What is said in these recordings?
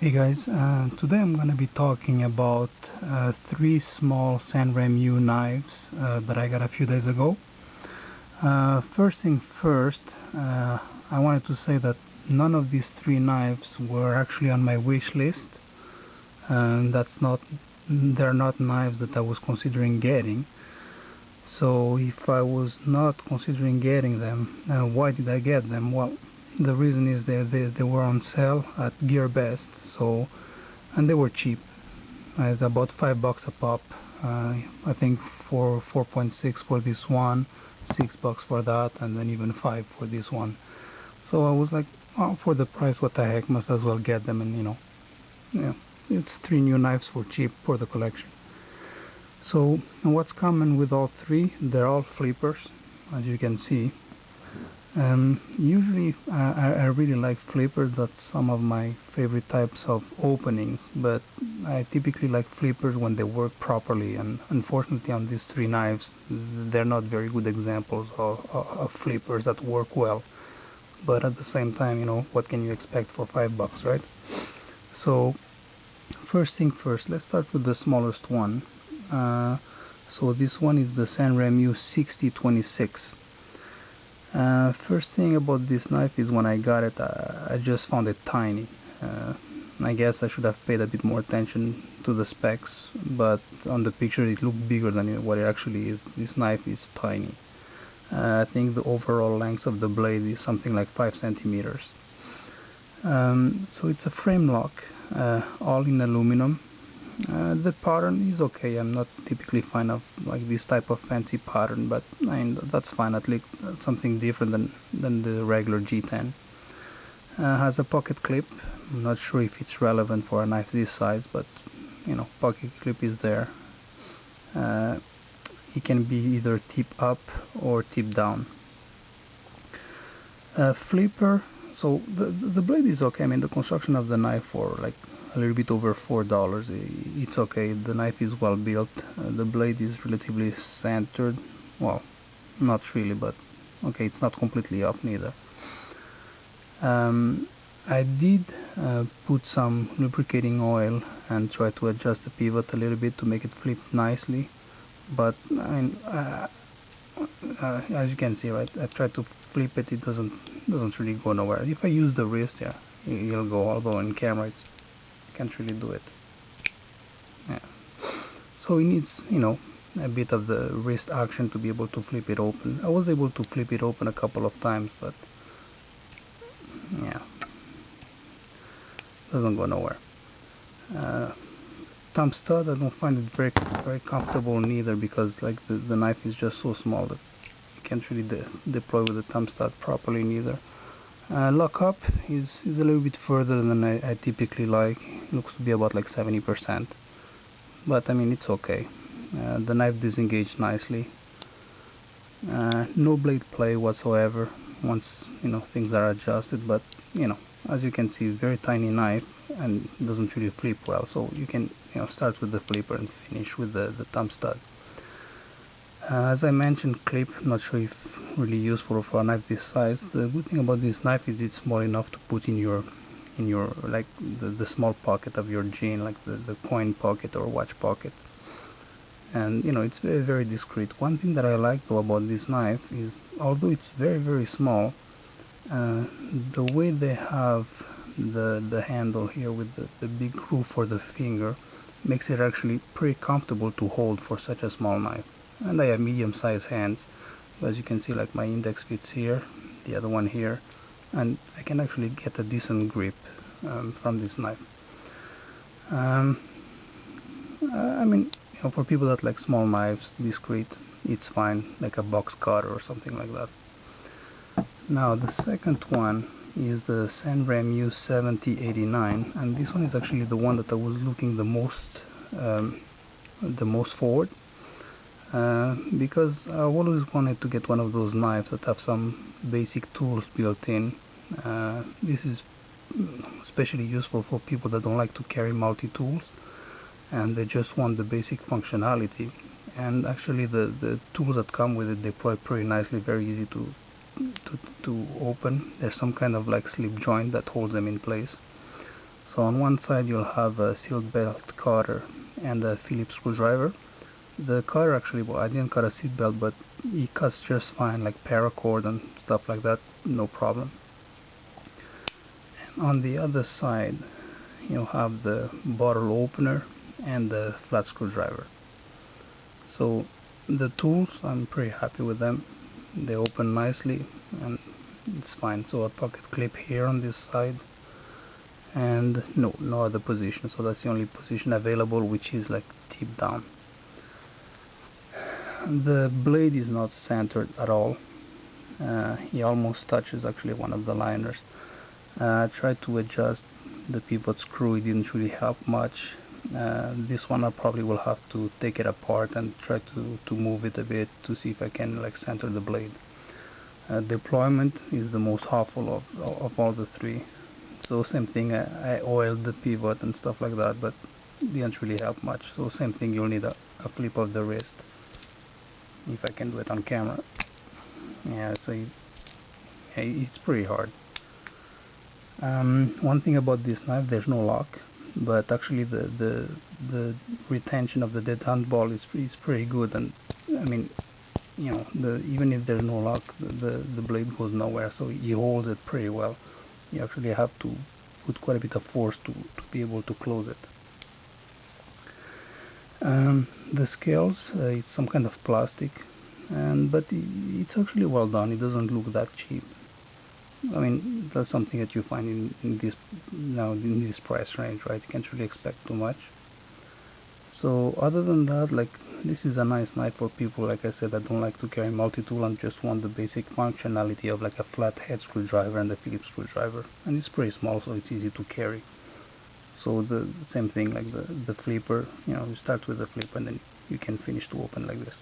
Hey guys, today I'm going to be talking about three small Sanrenmu knives that I got a few days ago. First thing first, I wanted to say that none of these three knives were actually on my wish list, and they're not knives that I was considering getting. So if I was not considering getting them, why did I get them? Well, the reason is they were on sale at Gearbest, and they were cheap. It's about $5 a pop. I think for 4.6 for this one, $6 for that, and then even 5 for this one. So I was like, oh, for the price, what the heck, must as well get them. And it's three new knives for cheap for the collection. So what's common with all three? They're all flippers, as you can see. Usually I really like flippers. That's some of my favorite types of openings, but I typically like flippers when they work properly, and unfortunately on these three knives they're not very good examples of flippers that work well. But at the same time, what can you expect for $5, right? So first thing first, let's start with the smallest one. So this one is the Sanrenmu 6026. First thing about this knife is when I got it, I just found it tiny. I guess I should have paid a bit more attention to the specs, but on the picture it looked bigger than what it actually is. This knife is tiny. I think the overall length of the blade is something like 5 centimeters. So it's a frame lock, all in aluminum. The pattern is okay. I'm not typically fan of like this type of fancy pattern, but I mean, that's fine. At least something different than the regular G10. Has a pocket clip. I'm not sure if it's relevant for a knife this size, but pocket clip is there. It can be either tip up or tip down. Flipper. So the blade is okay. I mean, the construction of the knife for like a little bit over $4, it's okay. The knife is well built. The blade is relatively centered. Well, not really, but okay, it's not completely off neither. I did put some lubricating oil and try to adjust the pivot a little bit to make it flip nicely, but I mean, as you can see, right, I tried to flip it. It doesn't really go nowhere. If I use the wrist, yeah, it'll go, although on camera it's can't really do it. Yeah. So it needs, a bit of the wrist action to be able to flip it open. I was able to flip it open a couple of times, but yeah, doesn't go nowhere. Thumb stud, I don't find it very comfortable neither, because like the knife is just so small that you can't really deploy with the thumb stud properly neither. Lockup is a little bit further than I typically like. It looks to be about like 70%, but I mean, it's okay. The knife disengaged nicely. No blade play whatsoever once things are adjusted, but as you can see, very tiny knife and doesn't really flip well, so you can start with the flipper and finish with the thumb stud. As I mentioned, clip, not sure if really useful for a knife this size. The good thing about this knife is it's small enough to put in your like the small pocket of your jean, like the coin pocket or watch pocket, and it's very discreet. One thing that I like though about this knife is, although it's very small, the way they have the handle here with the big groove for the finger makes it actually pretty comfortable to hold for such a small knife. And I have medium-sized hands, as you can see, like my index fits here, the other one here, and I can actually get a decent grip from this knife. I mean, for people that like small knives, discreet, it's fine, like a box cutter or something like that. Now the second one is the Sanrenmu 7089, and this one is actually the one that I was looking the most forward. Because I've always wanted to get one of those knives that have some basic tools built in. This is especially useful for people that don't like to carry multi-tools and they just want the basic functionality. And actually the tools that come with it deploy pretty nicely, very easy to open. There's some kind of like slip joint that holds them in place. So on one side you'll have a sealed belt cutter and a Phillips screwdriver. The cutter actually, well, I didn't cut a seat belt, but it cuts just fine, like paracord and stuff like that, no problem. And on the other side you'll have the bottle opener and the flat screwdriver. So the tools, I'm pretty happy with them. They open nicely and it's fine. So a pocket clip here on this side, and no other position, so that's the only position available, which is like tip down. The blade is not centered at all. He almost touches actually one of the liners. I tried to adjust the pivot screw, it didn't really help much. This one I probably will have to take it apart and try to move it a bit to see if I can like center the blade. Deployment is the most awful of all the three. So same thing, I oiled the pivot and stuff like that, but didn't really help much. So same thing, you'll need a flip of the wrist, if I can do it on camera. Yeah, so it's pretty hard. One thing about this knife, there's no lock, but actually the retention of the detent ball is pretty good, and I mean, you know, even if there's no lock, the blade goes nowhere, so you hold it pretty well. You actually have to put quite a bit of force to be able to close it. The scales, it's some kind of plastic, but it's actually well done. It doesn't look that cheap. I mean, that's something that you find in this price range, right? You can't really expect too much. So other than that, like, this is a nice knife for people, like I said, that don't like to carry multi-tool and just want the basic functionality of like a flat head screwdriver and a Phillips screwdriver. And it's pretty small, so it's easy to carry. So the same thing, like the flipper, you know, you start with the flipper and then you can finish to open like this.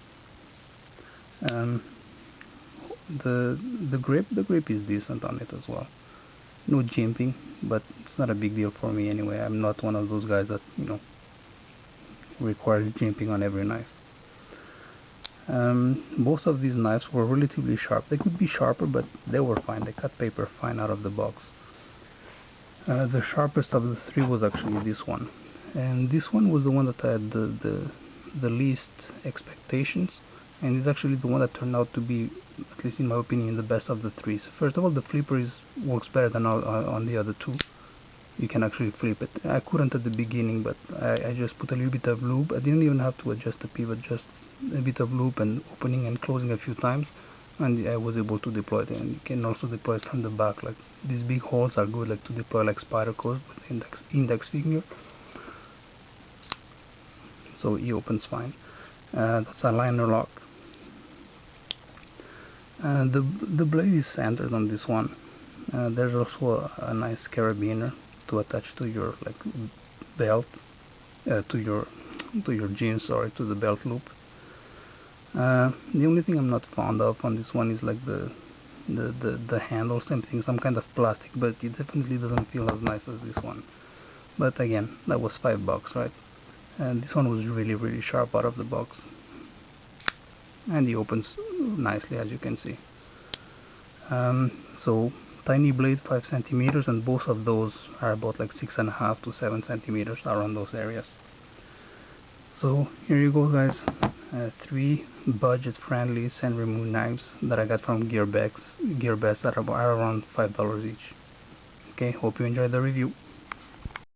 The grip is decent on it as well. No jimping, but it's not a big deal for me anyway. I'm not one of those guys that, you know, requires jimping on every knife. Both of these knives were relatively sharp. They could be sharper, but they were fine. They cut paper fine out of the box. The sharpest of the three was actually this one, and this one was the one that I had the least expectations, and it's actually the one that turned out to be, at least in my opinion, the best of the three. So first of all, the flipper works better than on the other two. You can actually flip it. I couldn't at the beginning, but I just put a little bit of lube. I didn't even have to adjust the pivot, just a bit of lube and opening and closing a few times, and I was able to deploy it. And you can also deploy it from the back. Like, these big holes are good, like to deploy like spider codes with index finger. So it opens fine. That's a liner lock. The blade is centered on this one. There's also a nice carabiner to attach to your like belt, to your jeans, sorry, to the belt loop. The only thing I'm not fond of on this one is like the handle. Same thing, some kind of plastic, but it definitely doesn't feel as nice as this one. But again, that was $5, right? And this one was really sharp out of the box, and it opens nicely, as you can see. So tiny blade, 5 centimeters, and both of those are about like 6.5 to 7 centimeters, around those areas. So here you go, guys. 3 budget-friendly Sanrenmu knives that I got from Gearbest that are around $5 each. Okay, hope you enjoyed the review.